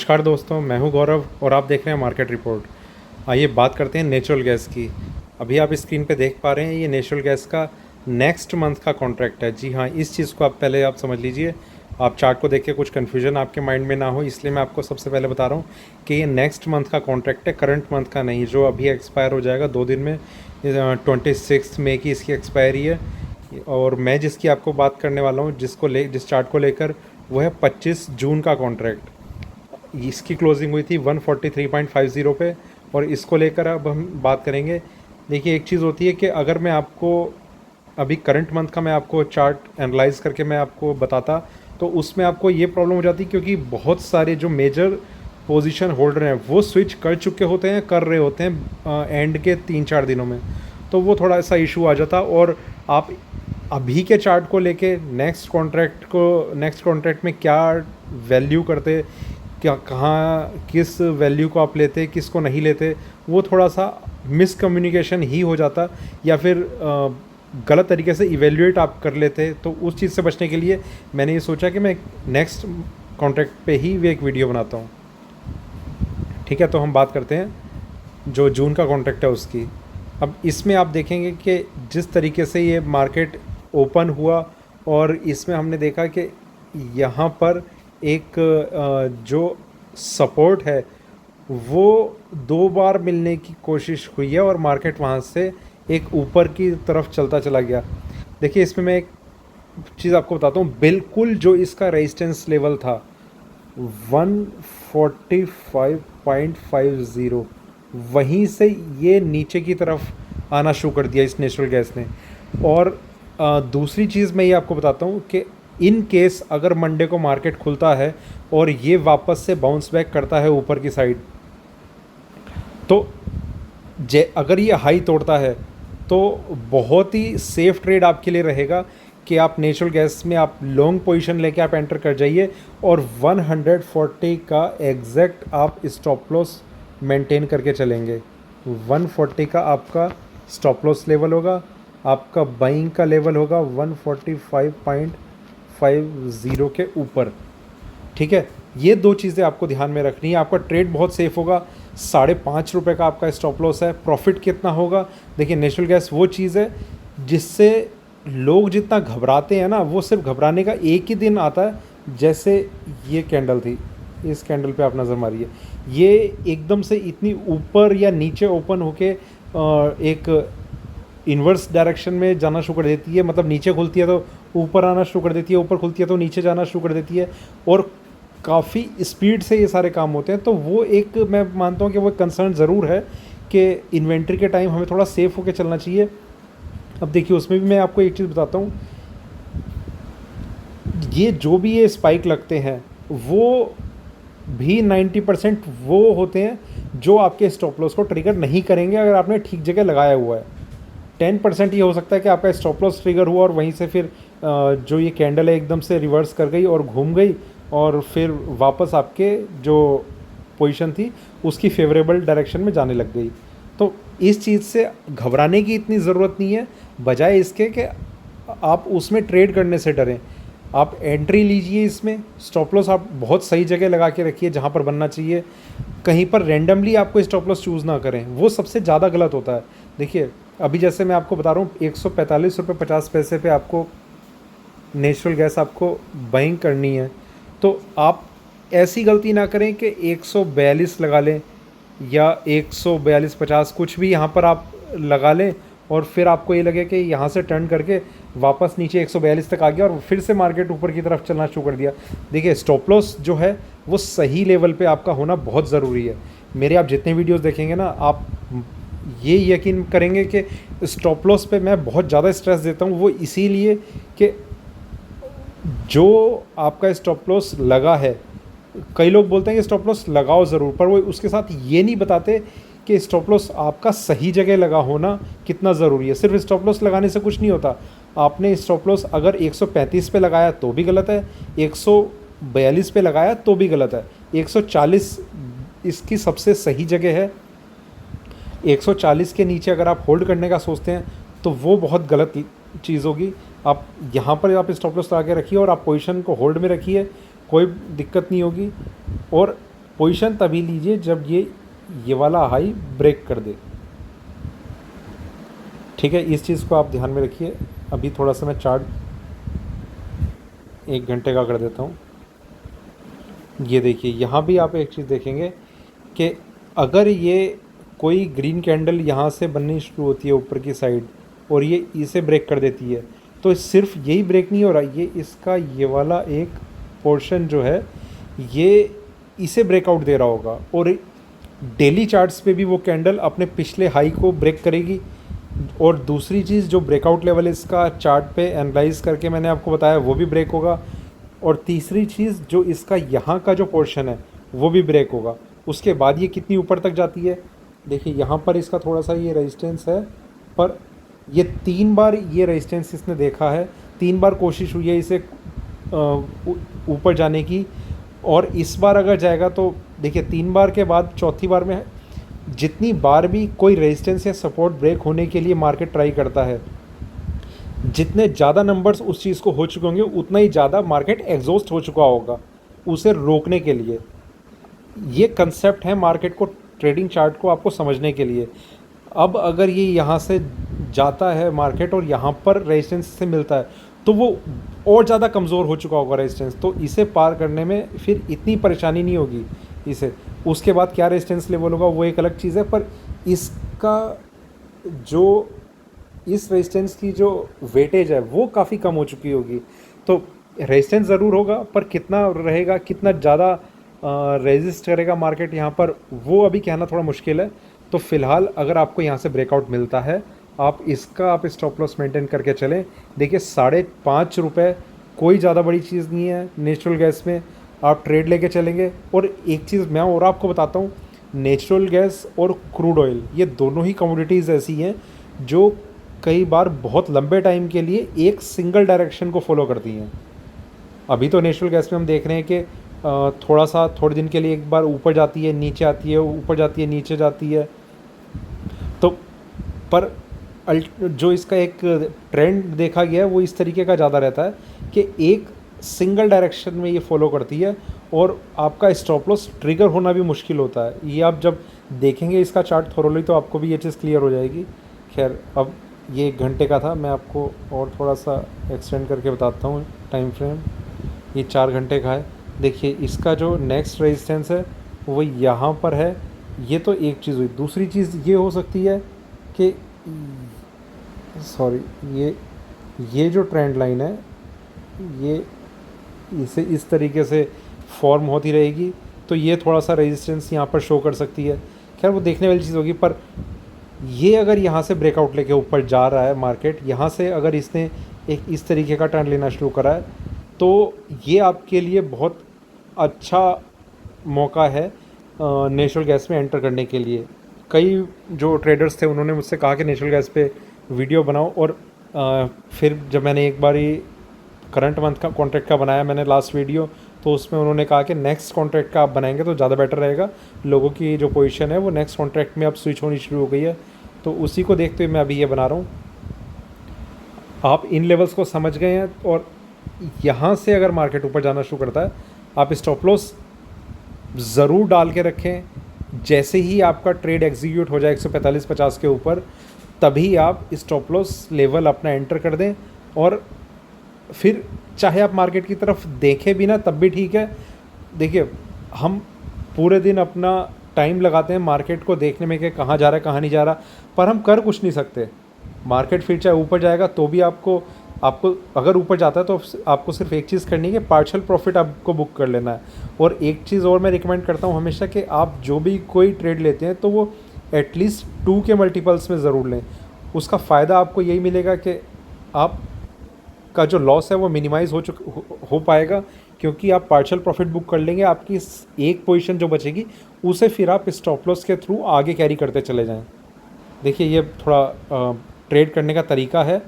नमस्कार दोस्तों, मैं हूं गौरव और आप देख रहे हैं मार्केट रिपोर्ट। आइए बात करते हैं नेचुरल गैस की। अभी आप स्क्रीन पे देख पा रहे हैं, ये नेचुरल गैस का नेक्स्ट मंथ का कॉन्ट्रैक्ट है। जी हाँ, इस चीज़ को आप पहले आप समझ लीजिए। आप चार्ट को देख के कुछ कन्फ्यूजन आपके माइंड में ना हो, इसलिए मैं आपको सबसे पहले बता रहा हूँ कि ये नेक्स्ट मंथ का कॉन्ट्रैक्ट है, करंट मंथ का नहीं, जो अभी एक्सपायर हो जाएगा 2 दिन में। 26 मई की इसकी एक्सपायरी है। और मैं जिसकी आपको बात करने वाला हूँ, जिस चार्ट को लेकर, वो है 25 जून का कॉन्ट्रैक्ट। इसकी क्लोजिंग हुई थी 143.50 पे। और इसको लेकर अब हम बात करेंगे। देखिए, एक चीज़ होती है कि अगर मैं आपको अभी करंट मंथ का मैं आपको चार्ट एनालाइज करके मैं आपको बताता, तो उसमें आपको ये प्रॉब्लम हो जाती, क्योंकि बहुत सारे जो मेजर पोजीशन होल्डर हैं वो स्विच कर चुके होते हैं, कर रहे होते हैं एंड के 3-4 दिनों में। तो वो थोड़ा सा इशू आ जाता। और आप अभी के चार्ट को लेके नेक्स्ट कॉन्ट्रैक्ट में क्या वैल्यू करते, क्या कहाँ किस वैल्यू को आप लेते, किसको नहीं लेते, वो थोड़ा सा मिसकम्युनिकेशन ही हो जाता, या फिर गलत तरीके से इवेल्युएट आप कर लेते। तो उस चीज़ से बचने के लिए मैंने ये सोचा कि मैं नेक्स्ट कॉन्ट्रैक्ट पे ही एक वीडियो बनाता हूँ। ठीक है, तो हम बात करते हैं जो जून का कॉन्ट्रैक्ट है उसकी। अब इसमें आप देखेंगे कि जिस तरीके से ये मार्केट ओपन हुआ, और इसमें हमने देखा कि यहाँ पर एक जो सपोर्ट है वो 2 बार मिलने की कोशिश हुई है, और मार्केट वहाँ से एक ऊपर की तरफ चलता चला गया। देखिए, इसमें मैं एक चीज़ आपको बताता हूँ। बिल्कुल जो इसका रेजिस्टेंस लेवल था 145.50, वहीं से ये नीचे की तरफ आना शुरू कर दिया इस नेचुरल गैस ने। और दूसरी चीज़ मैं ये आपको बताता हूँ कि इन केस अगर मंडे को मार्केट खुलता है और ये वापस से बाउंस बैक करता है ऊपर की साइड, तो अगर ये हाई तोड़ता है तो बहुत ही सेफ ट्रेड आपके लिए रहेगा कि आप नेचुरल गैस में आप लॉन्ग पोजीशन लेके आप एंटर कर जाइए, और 140 का एग्जैक्ट आप स्टॉप लॉस मेंटेन करके चलेंगे। 140 का आपका स्टॉप लॉस लेवल होगा, आपका बाइंग का लेवल होगा 145.50 के ऊपर। ठीक है, ये 2 चीज़ें आपको ध्यान में रखनी है। आपका ट्रेड बहुत सेफ होगा। ₹5.5 का आपका स्टॉप लॉस है। प्रॉफिट कितना होगा? देखिए, नेचुरल गैस वो चीज़ है जिससे लोग जितना घबराते हैं ना, वो सिर्फ घबराने का एक ही दिन आता है। जैसे ये कैंडल थी, इस कैंडल पे आप नज़र मारिए, ये एकदम से इतनी ऊपर या नीचे ओपन होके एक इन्वर्स डायरेक्शन में जाना शुरू कर देती है। मतलब नीचे खुलती है तो ऊपर आना शुरू कर देती है, ऊपर खुलती है तो नीचे जाना शुरू कर देती है, और काफ़ी स्पीड से ये सारे काम होते हैं। तो वो एक, मैं मानता हूँ कि वो कंसर्न ज़रूर है कि इन्वेंट्री के टाइम हमें थोड़ा सेफ होकर चलना चाहिए। अब देखिए, उसमें भी मैं आपको एक चीज़ बताता हूँ। ये जो भी ये स्पाइक लगते हैं वो भी 90% वो होते हैं जो आपके स्टॉप लॉस को ट्रिगर नहीं करेंगे अगर आपने ठीक जगह लगाया हुआ है। 10% ये हो सकता है कि आपका स्टॉप लॉस ट्रिगर हुआ और वहीं से फिर जो ये कैंडल है एकदम से रिवर्स कर गई और घूम गई, और फिर वापस आपके जो पोजीशन थी उसकी फेवरेबल डायरेक्शन में जाने लग गई। तो इस चीज़ से घबराने की इतनी ज़रूरत नहीं है, बजाय इसके कि आप उसमें ट्रेड करने से डरें। आप एंट्री लीजिए, इसमें स्टॉप लॉस आप बहुत सही जगह लगा के रखिए जहाँ पर बनना चाहिए। कहीं पर रैंडमली आपको स्टॉप लॉस चूज़ ना करें, वो सबसे ज़्यादा गलत होता है। देखिए, अभी जैसे मैं आपको बता रहा हूँ, ₹145.50 पे आपको नेचुरल गैस आपको बाइंग करनी है, तो आप ऐसी गलती ना करें कि 142 लगा लें या 142.50 कुछ भी यहाँ पर आप लगा लें, और फिर आपको ये लगे कि यहाँ से टर्न करके वापस नीचे 142 तक आ गया और फिर से मार्केट ऊपर की तरफ चलना शुरू कर दिया। देखिए, स्टॉप लॉस जो है वो सही लेवल पे आपका होना बहुत ज़रूरी है। मेरे आप जितने वीडियोस देखेंगे ना, आप ये यकीन करेंगे कि स्टॉप लॉस पे मैं बहुत ज़्यादा स्ट्रेस देता हूँ। वो इसीलिए कि जो आपका स्टॉप लॉस लगा है, कई लोग बोलते हैं कि स्टॉप लॉस लगाओ ज़रूर, पर वो उसके साथ ये नहीं बताते कि स्टॉप लॉस आपका सही जगह लगा होना कितना ज़रूरी है। सिर्फ स्टॉप लॉस लगाने से कुछ नहीं होता। आपने स्टॉप लॉस अगर 135 पे लगाया तो भी गलत है, 142 पे लगाया तो भी गलत है, 140 इसकी सबसे सही जगह है। 140 के नीचे अगर आप होल्ड करने का सोचते हैं तो वो बहुत गलत चीज़ होगी। आप यहाँ पर आप स्टॉप लॉस लगा के रखिए और आप पोजीशन को होल्ड में रखिए, कोई दिक्कत नहीं होगी। और पोजीशन तभी लीजिए जब ये वाला हाई ब्रेक कर दे। ठीक है, इस चीज़ को आप ध्यान में रखिए। अभी थोड़ा सा मैं चार्ट 1 घंटे का कर देता हूँ। ये देखिए, यहाँ भी आप एक चीज़ देखेंगे कि अगर ये कोई ग्रीन कैंडल यहाँ से बननी शुरू होती है ऊपर की साइड और ये इसे ब्रेक कर देती है, तो सिर्फ यही ब्रेक नहीं हो रहा, ये इसका ये वाला एक पोर्शन जो है ये इसे ब्रेकआउट दे रहा होगा और डेली चार्ट्स पे भी वो कैंडल अपने पिछले हाई को ब्रेक करेगी। और दूसरी चीज़, जो ब्रेकआउट लेवल इसका चार्ट पे एनालाइज करके मैंने आपको बताया, वो भी ब्रेक होगा। और तीसरी चीज़, जो इसका यहाँ का जो पोर्शन है वो भी ब्रेक होगा। उसके बाद ये कितनी ऊपर तक जाती है, देखिए यहाँ पर इसका थोड़ा सा ये रेजिस्टेंस है, पर ये 3 बार ये रेजिस्टेंस इसने देखा है, 3 बार कोशिश हुई है इसे ऊपर जाने की। और इस बार अगर जाएगा तो देखिए 3 बार के बाद चौथी बार में जितनी बार भी कोई रेजिस्टेंस या सपोर्ट ब्रेक होने के लिए मार्केट ट्राई करता है, जितने ज़्यादा नंबर्स उस चीज़ को हो चुके होंगे उतना ही ज़्यादा मार्केट एग्जॉस्ट हो चुका होगा उसे रोकने के लिए। ये कंसेप्ट है मार्केट को, ट्रेडिंग चार्ट को आपको समझने के लिए। अब अगर ये यहाँ से जाता है मार्केट और यहाँ पर रेजिस्टेंस से मिलता है तो वो और ज़्यादा कमज़ोर हो चुका होगा रेजिस्टेंस, तो इसे पार करने में फिर इतनी परेशानी नहीं होगी इसे। उसके बाद क्या रेजिस्टेंस लेवल होगा वो एक अलग चीज़ है, पर इसका जो इस रेजिस्टेंस की जो वेटेज है वो काफ़ी कम हो चुकी होगी। तो रेजिस्टेंस ज़रूर होगा, पर कितना रहेगा, कितना ज़्यादा रेजिस्ट करेगा मार्केट यहाँ पर, वो अभी कहना थोड़ा मुश्किल है। तो फ़िलहाल अगर आपको यहाँ से ब्रेकआउट मिलता है, आप स्टॉप लॉस मेंटेन करके चलें। देखिए 5.5 रुपये कोई ज़्यादा बड़ी चीज़ नहीं है नेचुरल गैस में, आप ट्रेड लेके चलेंगे। और एक चीज़ मैं और आपको बताता हूँ, नेचुरल गैस और क्रूड ऑयल ये दोनों ही कमोडिटीज़ ऐसी हैं जो कई बार बहुत लंबे टाइम के लिए एक सिंगल डायरेक्शन को फॉलो करती हैं। अभी तो नेचुरल गैस में हम देख रहे हैं कि थोड़े दिन के लिए एक बार ऊपर जाती है, नीचे आती है, ऊपर जाती है, नीचे जाती है। तो पर जो इसका एक ट्रेंड देखा गया है वो इस तरीके का ज़्यादा रहता है कि एक सिंगल डायरेक्शन में ये फॉलो करती है और आपका स्टॉप लॉस ट्रिगर होना भी मुश्किल होता है। ये आप जब देखेंगे इसका चार्ट थोरोली तो आपको भी ये चीज़ क्लियर हो जाएगी। खैर, अब ये 1 घंटे का था, मैं आपको और थोड़ा सा एक्सटेंड करके बताता हूँ टाइम फ्रेम। ये 4 घंटे का है। देखिए इसका जो नेक्स्ट रेजिस्टेंस है वो यहाँ पर है। ये तो एक चीज़ हुई। दूसरी चीज़ ये हो सकती है कि ये जो ट्रेंड लाइन है ये इसे इस तरीके से फॉर्म होती रहेगी, तो ये थोड़ा सा रेजिस्टेंस यहाँ पर शो कर सकती है। खैर वो देखने वाली चीज़ होगी, पर ये अगर यहाँ से ब्रेकआउट लेके ऊपर जा रहा है मार्केट, यहाँ से अगर इसने एक इस तरीके का ट्रेंड लेना शुरू करा है, तो ये आपके लिए बहुत अच्छा मौका है नेचुरल गैस में एंटर करने के लिए। कई जो ट्रेडर्स थे उन्होंने मुझसे कहा कि नेचुरल गैस पे वीडियो बनाओ, और फिर जब मैंने एक बार करंट मंथ का कॉन्ट्रैक्ट का बनाया मैंने लास्ट वीडियो, तो उसमें उन्होंने कहा कि नेक्स्ट कॉन्ट्रैक्ट का आप बनाएंगे तो ज़्यादा बेटर रहेगा। लोगों की जो पोजीशन है वो नेक्स्ट कॉन्ट्रैक्ट में अब स्विच होनी शुरू हो गई है, तो उसी को देखते हुए मैं अभी ये बना रहा हूँ। आप इन लेवल्स को समझ गए हैं, और यहाँ से अगर मार्केट ऊपर जाना शुरू करता है आप स्टॉप लॉस ज़रूर डाल के रखें। जैसे ही आपका ट्रेड एग्जीक्यूट हो जाए 145-50 के ऊपर, तभी आप स्टॉप लॉस लेवल अपना एंटर कर दें। और फिर चाहे आप मार्केट की तरफ देखें भी ना तब भी ठीक है। देखिए हम पूरे दिन अपना टाइम लगाते हैं मार्केट को देखने में कि कहाँ जा रहा है कहाँ नहीं जा रहा, पर हम कर कुछ नहीं सकते। मार्केट फिर चाहे ऊपर जाएगा तो भी आपको अगर ऊपर जाता है तो आपको सिर्फ एक चीज़ करनी है कि पार्शियल प्रॉफिट आपको बुक कर लेना है। और एक चीज़ और मैं रिकमेंड करता हूँ हमेशा कि आप जो भी कोई ट्रेड लेते हैं तो वो एटलीस्ट 2 के मल्टीपल्स में ज़रूर लें। उसका फ़ायदा आपको यही मिलेगा कि आप का जो लॉस है वो मिनिमाइज़ हो पाएगा, क्योंकि आप पार्शियल प्रॉफिट बुक कर लेंगे। आपकी एक पोजीशन जो बचेगी उसे फिर आप स्टॉप लॉस के थ्रू आगे कैरी करते चले जाएं। देखिए ये थोड़ा ट्रेड करने का तरीका है।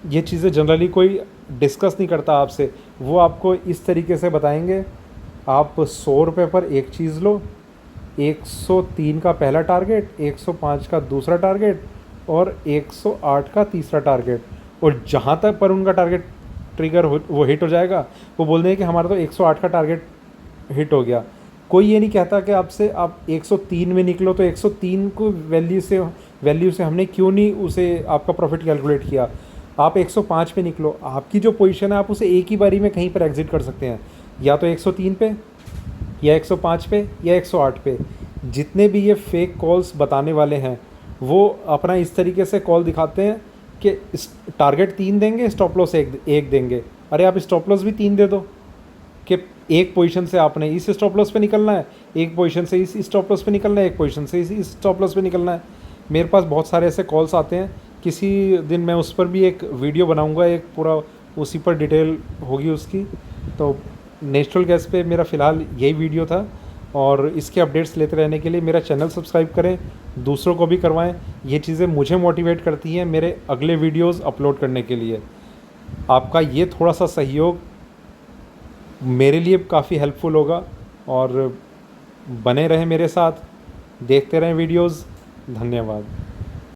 ये चीज़ें जनरली कोई डिस्कस नहीं करता आपसे, वो आपको इस तरीके से बताएंगे। आप 100 रुपये पर एक चीज़ लो, 103 का पहला टारगेट, 105 का दूसरा टारगेट और 108 का तीसरा टारगेट, और जहाँ तक पर उनका टारगेट ट्रिगर वो हिट हो जाएगा, वो बोल देंगे कि हमारा तो 108 का टारगेट हिट हो गया। कोई ये नहीं कहता कि आपसे आप 103 में निकलो, तो 103 को वैल्यू से हमने क्यों नहीं उसे आपका प्रॉफिट कैलकुलेट किया। आप 105 पे निकलो, आपकी जो पोजीशन है आप उसे एक ही बारी में कहीं पर एग्जिट कर सकते हैं, या तो 103 पे, या 105 पे, या 108 पे। जितने भी ये फेक कॉल्स बताने वाले हैं वो अपना इस तरीके से कॉल दिखाते हैं कि टारगेट 3 देंगे, स्टॉप लॉस एक देंगे। अरे आप स्टॉप लॉस भी 3 दे दो कि एक पोजीशन से आपने इस स्टॉप लॉस पे निकलना है, एक पोजीशन से इस स्टॉप लॉस पे निकलना है, एक पोजीशन से इस स्टॉप लॉस पे निकलना है। मेरे पास बहुत सारे ऐसे कॉल्स आते हैं, किसी दिन मैं उस पर भी एक वीडियो बनाऊंगा, एक पूरा उसी पर डिटेल होगी उसकी। तो नेचुरल गैस पे मेरा फ़िलहाल यही वीडियो था, और इसके अपडेट्स लेते रहने के लिए मेरा चैनल सब्सक्राइब करें, दूसरों को भी करवाएं। ये चीज़ें मुझे मोटिवेट करती हैं मेरे अगले वीडियोस अपलोड करने के लिए। आपका ये थोड़ा सा सहयोग मेरे लिए काफ़ी हेल्पफुल होगा, और बने रहें मेरे साथ, देखते रहें वीडियोस। धन्यवाद।